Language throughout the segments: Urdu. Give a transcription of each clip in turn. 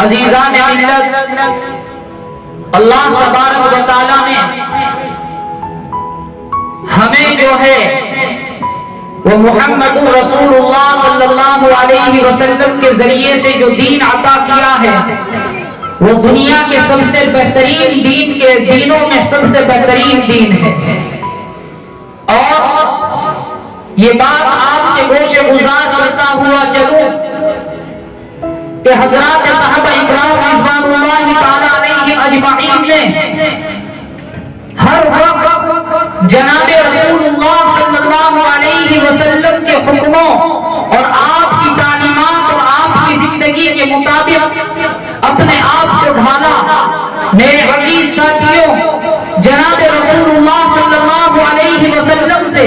عزیزان ملت، اللہ تبارک و تعالیٰ نے ہمیں جو ہے وہ محمد رسول اللہ صلی اللہ علیہ وسلم کے ذریعے سے جو دین عطا کیا ہے وہ دنیا کے سب سے بہترین دین کے دینوں میں سب سے بہترین دین ہے۔ اور یہ بات آپ کے گوش گزار کرتا ہوا چلوں کہ حضرات صحابہ اکرام رضوان اللہ تعالیٰ علیہم اجمعین نے ہر وقت جناب رسول اللہ صلی اللہ علیہ وسلم کے حکموں اور آپ کی تعلیمات اور آپ کی زندگی کے مطابق اپنے آپ کو ڈھالا۔ میرے عزیز ساتھیوں، جناب رسول اللہ صلی اللہ علیہ وسلم سے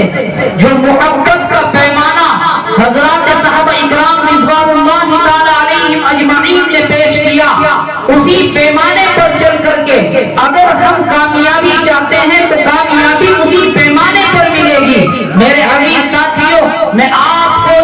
جو محبت کا پیمانہ حضرات صحابہ اکرام رضوان اللہ تعالیٰ علیہم اجمعین نے پیش کیا، اسی پیمانے پر چل کر کے اگر ہم کامیابی چاہتے ہیں تو کامیابی اسی پیمانے پر ملے گی۔ میرے عزیز ساتھیوں، میں آپ کو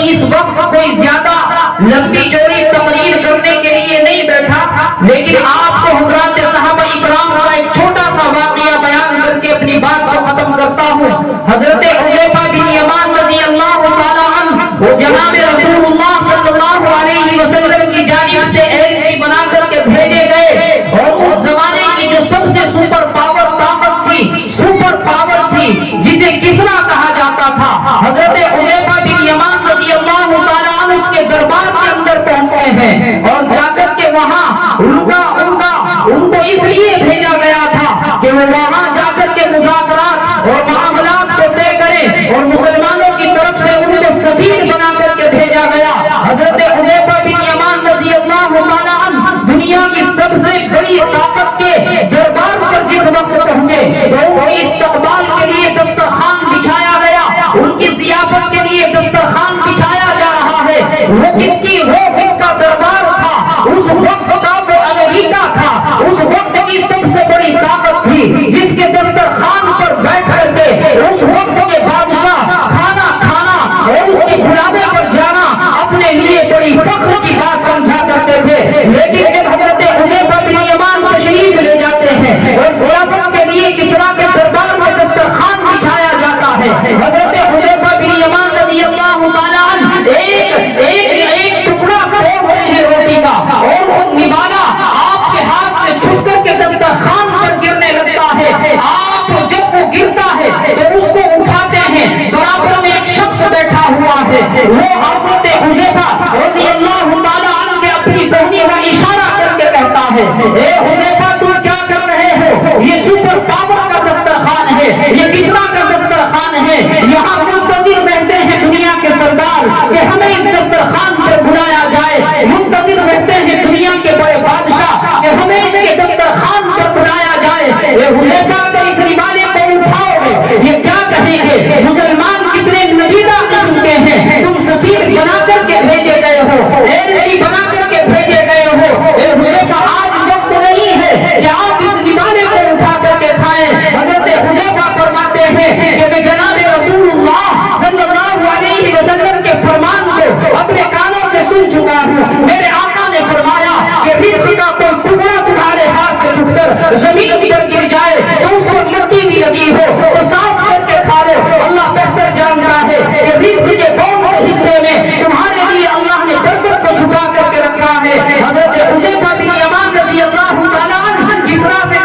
اس وقت کوئی زیادہ لمبی چوڑی تقریر کرنے کے لیے نہیں بیٹھا، لیکن آپ کو حضرات صحابہ اکرام کا ایک چھوٹا سا واقعہ بیان کر کے اپنی بات کو ختم کرتا ہوں۔ حضرت حذیفہ بن یمان رضی اللہ تعالی عنہ وہ جناب رسول اللہ صلی اللہ علیہ وسلم کی جانب سے ایلچی بنا کر کے بھیجے گئے، اور اس زمانے کی جو سب سے سپر پاور طاقت تھی، سپر پاور تھی، جسے کسرا کہا جاتا تھا، حضرت حذیفہ بن یمان رضی اللہ تعالی عنہ اس کے دربار کے اندر پہنچتے ہیں، اور جا کر کے وہاں ان کو اس لیے بھیجا گیا تھا کہ وہ وہاں جا کر کے مذاکرات اور معاملات کو طے کریں، اور مسلمانوں کی طرف سے ان کو سفیر بنا کر کے بھیجا گیا۔ حضرت حذیفہ بن یمان رضی اللہ تعالی عنہ دنیا کی سب سے بڑی طاقت کے دربار پر جس وقت پہنچے تو ان کے استقبال کے لیے دسترخوان بچھایا گیا، ان کی ضیافت کے لیے دسترخوان بچھایا جا رہا ہے۔ وہ کس کا دربار تھا؟ اس وقت کا وہ امریکہ تھا، اس وقت کی سب سے بڑی طاقت تھی، جس کے دسترخوان پر بیٹھ کر کے اس وقت کے بادشاہ کھانا کھانا اور اس کی بلانے پر جانا اپنے لیے بڑی فخر کی بات سمجھا کرتے تھے۔ لیکن جب حضرت حذیفہ بن یمان تشریف لے جاتے ہیں اور ضیافت کے لیے کسرا کے دربار میں دسترخوان بچھایا جاتا ہے، حضرت حذیفہ بن یمان رضی اللہ تعالیٰ عنہ ایک ٹکڑا کھول رہے ہیں روٹی کا، اور وہ نوالا آپ کے ہاتھ سے چھپ کر کے دسترخوان پر گرنے لگتا ہے۔ آپ جب وہ گرتا ہے تو اس کو اٹھاتے ہیں، برابر میں ایک شخص بیٹھا ہوا ہے، وہ حضرت حذیفہ رضی اللہ تعالیٰ عنہ کے اپنی دہنی کا اشارہ کر کے کہتا ہے، اے حذیفہ تم کیا کر رہے ہو؟ یہ سپر پاور کا دسترخوان ہے، یہ کسرا کا دسترخوان ہے، یہاں منتظر رہتے ہیں دنیا کے سردار کہ ہمیں اس دسترخوان پر بلایا جائے، منتظر رہتے ہیں دنیا کے بڑے بادشاہ کہ ہمیں اس کے دسترخوان پر بلایا جائے۔ اے حذیفہ اگر اس نوالے کو اٹھاؤ گے یہ کیا کہیں گے؟ مسلمان کتنے ندیدہ قسم کے ہیں، تم سفیر بنا کر کے بھیجے گئے ہو، ایلچی بنا کر کے بھیجے گئے ہو۔ اے حذیفہ آج وقت نہیں ہے کہ آپ اس نوالے کو اٹھا کر کے کھائیں۔ حضرت حذیفہ فرماتے ہیں کہ میں جناب رسول اللہ صلی اللہ علیہ وسلم کے فرمان کو اپنے کانوں سے سن چکا ہوں۔ میرے آقا نے فرمایا کہ رزق کا کوئی ٹکڑا تمہارے ہاتھ سے چھوٹ کر زمین پر گر جائے تو اس کو مٹی بھی لگی ہو تو صاف کر کے کھا لو، اللہ بہتر جانتا ہے کہ رزق کے کون سے حصے میں تمہارے لیے اللہ نے برکت کو چھپا کر کے رکھا ہے۔ حضرت حذیفہ بن یمان رضی اللہ تعالیٰ عنہ کسرا سے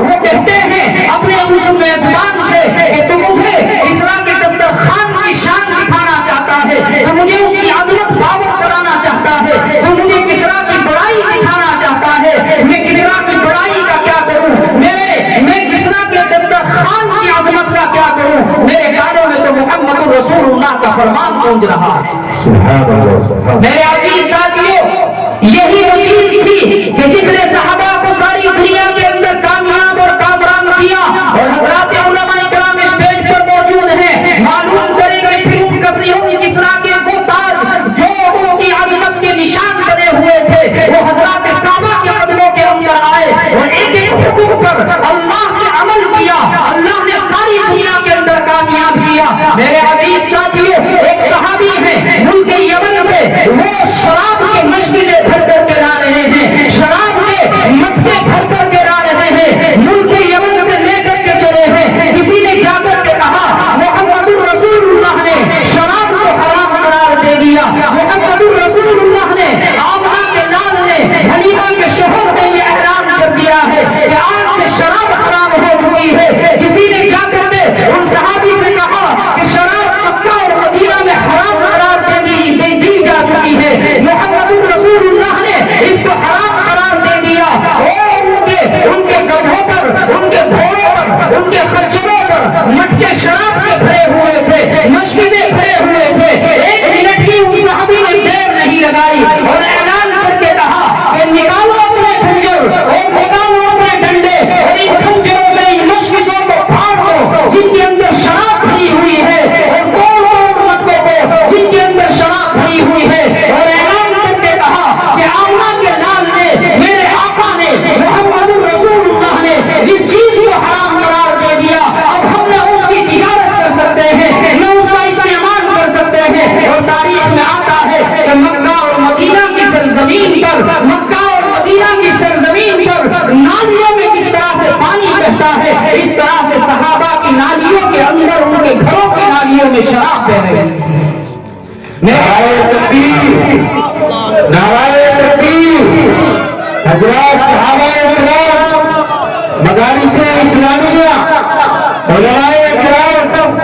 وہ کہتے ہیں اپنے اس میزبان سے کہ تو مجھے کسرا کے دسترخوان کی شان دکھانا چاہتا ہے، تو مجھے اس کی عظمت باور کرانا چاہتا ہے، تو مجھے کسرا کی بڑائی دکھانا چاہتا ہے، میں کسرا کی بڑائی کا کیا کروں؟ میں کسرا کے دسترخوان کی عظمت کا کیا کروں؟ میرے کانوں میں تو محمد رسول اللہ کا فرمان گونج رہا ہے۔ میرے عزیز ساتھیوں، یہی وہ چیز تھی کہ جس نے صحابہ کو ساری دنیا کے اندر کامیاب اور کامران کیا، اور حضرات علماء کرام اسٹیج پر موجود ہیں، معلوم کریں گے پھر ان کسرا کے وہ تاج جو ان کی عظمت کے نشان بنے ہوئے تھے وہ حضرات صحابہ کے قدموں کے اندر آئے، اور ایک ایک حکم پر اللہ نے عمل کیا، اللہ نے ساری دنیا کے اندر کامیاب کیا۔ میرے عزیز ساتھیوں، ایک صحابی ہیں ملک یمن سے، وہ شراب کی مشکلیں بھر کر کے لا رہے نعرہ تکبیر، نعرہ تکبیر۔ حضرات صحابہ کرام، مدارس اسلامیہ، علماء کرام،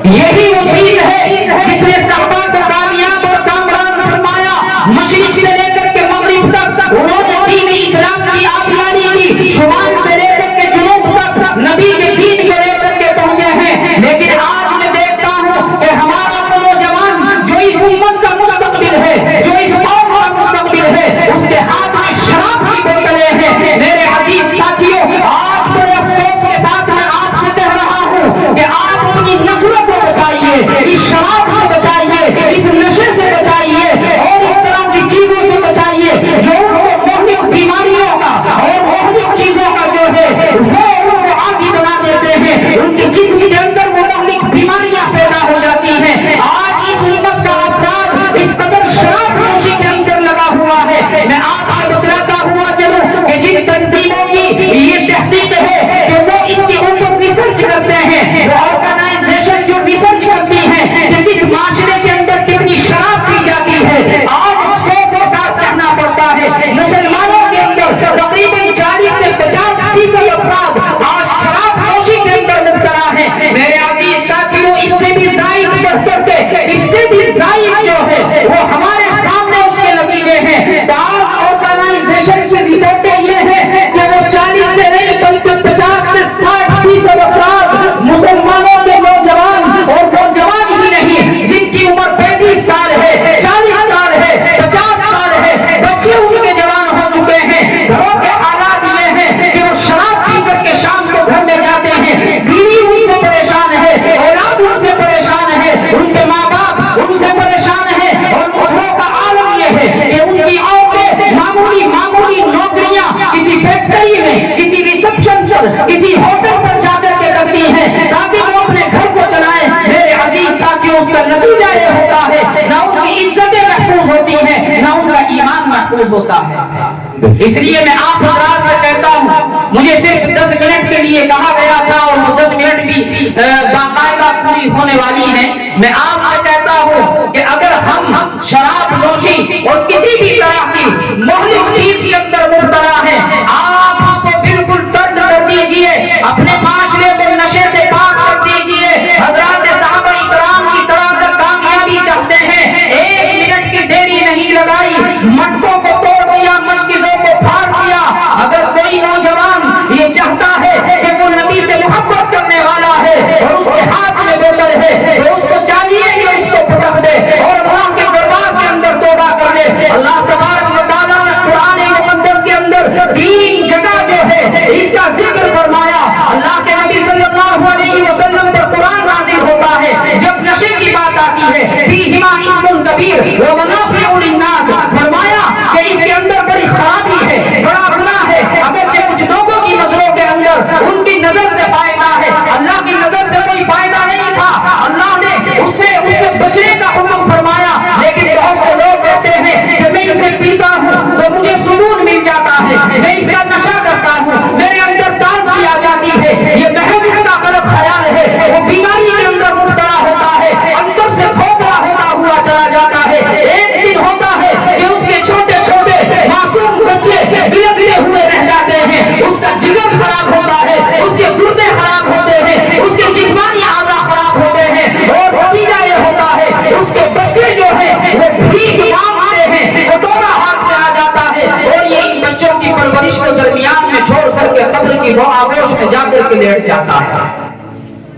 یہی وہ چیز ہے جس نے صحابہ کو کامیاب اور کامران فرمایا۔ مشرق سے لے کر کے مغرب تک انہوں نے دین اسلام کی آبیاری کی، شمال سے لے کر کے جنوب تک نبی کے دین کو لے کر کے پہنچے ہیں۔ لیکن آج میں دیکھتا ہوں کہ ہمارا وہ نوجوان جو اس امت کا مستقبل ہے، جو اس قوم کا مستقبل ہے، اس کے ہاتھ میں شراب کی بوتلیں ہیں۔ میرے عزیز ساتھیوں، آج بڑے افسوس کے ساتھ میں آپ سے کہہ رہا ہوں کہ آپ اپنی نسلوں کو بچائیے، اس شراب سے بچائیے، اس نشے سے بچائیے اور اس طرح کی چیزوں سے بچائیے جو ان کو مہلک بیماریوں کا اور مہلک چیزوں کا جو ہے وہ ان کو عادی بنا دیتے ہیں۔ ان کی جسم کے اندر وہ مہلک بیماریاں پیدا ہو جاتی ہیں۔ آج اس امت کا افراد اس قدر شراب نوشی کے اندر لگا ہوا ہے۔ میں آپ کو بتلاتا ہوا چلوں کہ جن تنظیموں کی یہ تحقیق ہے کہ وہ اس کے اوپر ریسرچ کرتے ہیں، وہ آرگنائزیشن جو ریسرچ کرتی ہیں کہ کس معاشرے کے اندر کتنی شراب پی جاتی ہے، آج افسوس کے ساتھ کہنا پڑتا ہے مسلمانوں کے اندر تقریباً 40 سے 50% افراد آج شراب نوشی کے اندر مبتلا ہیں۔ میرے عزیز ساتھیوں، اس سے بھی زائد بڑھ کر کے، اس سے بھی زائد جو ہے وہ ہمارے سامنے اس کے نتیجے ہیں۔ بعض آرگنائزیشن کی رپورٹیں یہ ہیں کہ وہ 40 سے نہیں بلکہ 50 سے 60% افراد مسلمانوں کے نوجوان اور نوجوان ہی نہیں جن کی عمر 35 سال ہے، 40 سال ہے، 50 سال ہے، بچے ان کے جوان ہو چکے ہیں۔ گھروں کے حالات یہ ہیں کہ وہ شراب پی کر کے شام کو گھر میں جاتے ہیں، بیوی ان سے پریشان ہے، اولاد ان سے پریشان ہے، ان کے ماں باپ ان سے پریشان ہے، اور گھروں کا عالم یہ ہے کہ ان کی عورتیں معمولی نوکریاں کسی فیکٹری میں، کسی ریسپشن پر، کسی ہوٹل پر جا کر کے کرتی ہیں تاکہ وہ اپنے گھر کو چلائیں۔ میرے عزیز ساتھیوں، اس کا نتیجہ یہ ہوتا ہے نہ ان کی عزتیں محفوظ ہوتی ہیں، نہ ان کا ایمان محفوظ ہوتا ہے۔ اس لیے میں آپ حضرات سے کہتا ہوں، مجھے صرف 10 منٹ کے لیے کہا گیا تھا اور وہ 10 منٹ بھی باقاعدہ پوری ہونے والی ہیں۔ میں آپ سے کہتا ہوں کہ اگر ہم شراب نوشی اور کسی بھی طرح کی مہلک چیز کے اندر مبتلا ہیں، آپ اس کو بالکل ترک کر دیجئے، اپنے معاشرے کو نشے سے پاک کر دیجئے۔ حضرات صحابہ اکرام کی طرح اگر کامیابی چاہتے ہیں، 1 منٹ کی دیری نہیں لگائی، مٹکوں کو توڑ دیا، مشکزوں کو پھاڑ دیا۔ اگر کوئی نوجوان یہ چاہتا ہے کہ وہ نبی سے محبت کرنے والا ہے اور اس کے ہاتھ میں بوتل ہے تو اس کو چاہیے کہ اس کو پھٹک دے اور اللہ کے دربار کے اندر توبہ کر لے۔ اللہ تبارک و تعالیٰ نے قرآن مقدس کے اندر 3 جگہ جو ہے اس کا ذکر فرمایا۔ اللہ کے نبی صلی اللہ علیہ وسلم پر قرآن نازل ہوتا ہے جب نشے کی بات آتی ہے، فیہما اسم کبیر ومنافع للناس، فرمایا کہ اس کے اندر بڑی خرابی ہے، بڑا گناہ ہے۔ اگرچہ کچھ لوگوں کی نظروں کے اندر ان کی نظر سے فائدہ ہے، اللہ کی نظر سے کوئی فائدہ نہیں تھا، اللہ نے اس سے بچنے کا حکم فرمایا۔ لیکن بہت سے لوگ کہتے ہیں کہ میں اسے پیتا ہوں تو مجھے سکون مل جاتا ہے، میں اس کا نشہ کرتا ہوں، میرے اندر تازگی آ جاتی ہے۔ یہ محض اس کا غلط خیال ہے، وہ بیماری کے اندر مبتلا ہوتا ہے، اندر سے کھوکھلا ہوتا ہوا چلا جاتا ہے۔ ایک دن ہوتا ہے کہ اس کے چھوٹے چھوٹے معصوم بچے بلکتے ہوئے رہ جاتے ہیں، اس کا جگر خراب ہوتا ہے، اس کے گردے خراب ہوتے ہیں، اس کے جسمانی اعضاء خراب ہوتے ہیں، اور نتیجہ یہ ہوتا ہے اس کے بچے جو ہیں وہ بھیک مانگتے ہیں، کٹورا ہاتھ میں آ جاتا ہے، اور یہ ان بچوں کی پرورش کو درمیان میں چھوڑ کر کے قبر کی وہ آغوش میں جا کر کے لیٹ جاتا ہے۔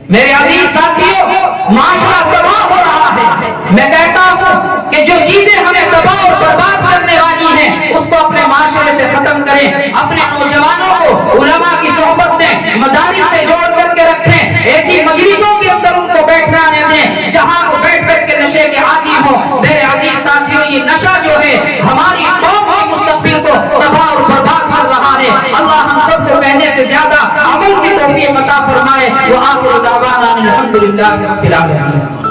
میرے عزیز ساتھیوں، معاشرہ تباہ ہو رہا ہے۔ میں کہتا ہوں کہ جو چیزیں ہمیں تباہ اور برباد کرنے والی ہیں اس کو اپنے معاشرے سے ختم کریں، اپنے نوجوانوں کو علماء کی صحبت دیں، مدارس سے جوڑ کر کے رکھیں، ایسی مجلسوں کے اندر ان کو بیٹھنا دیں جہاں وہ بیٹھ کر کے نشے کے عادی ہوں۔ میرے عزیز ساتھیوں، یہ نشہ جو ہے ہماری قوم کے مستقبل کو تباہ اور برباد کر رہا ہے۔ اللہ ہم سب کو کہنے سے زیادہ عمل کی توفیق عطا فرمائے۔ وآخر دعوانا الحمدللہ رب العالمین۔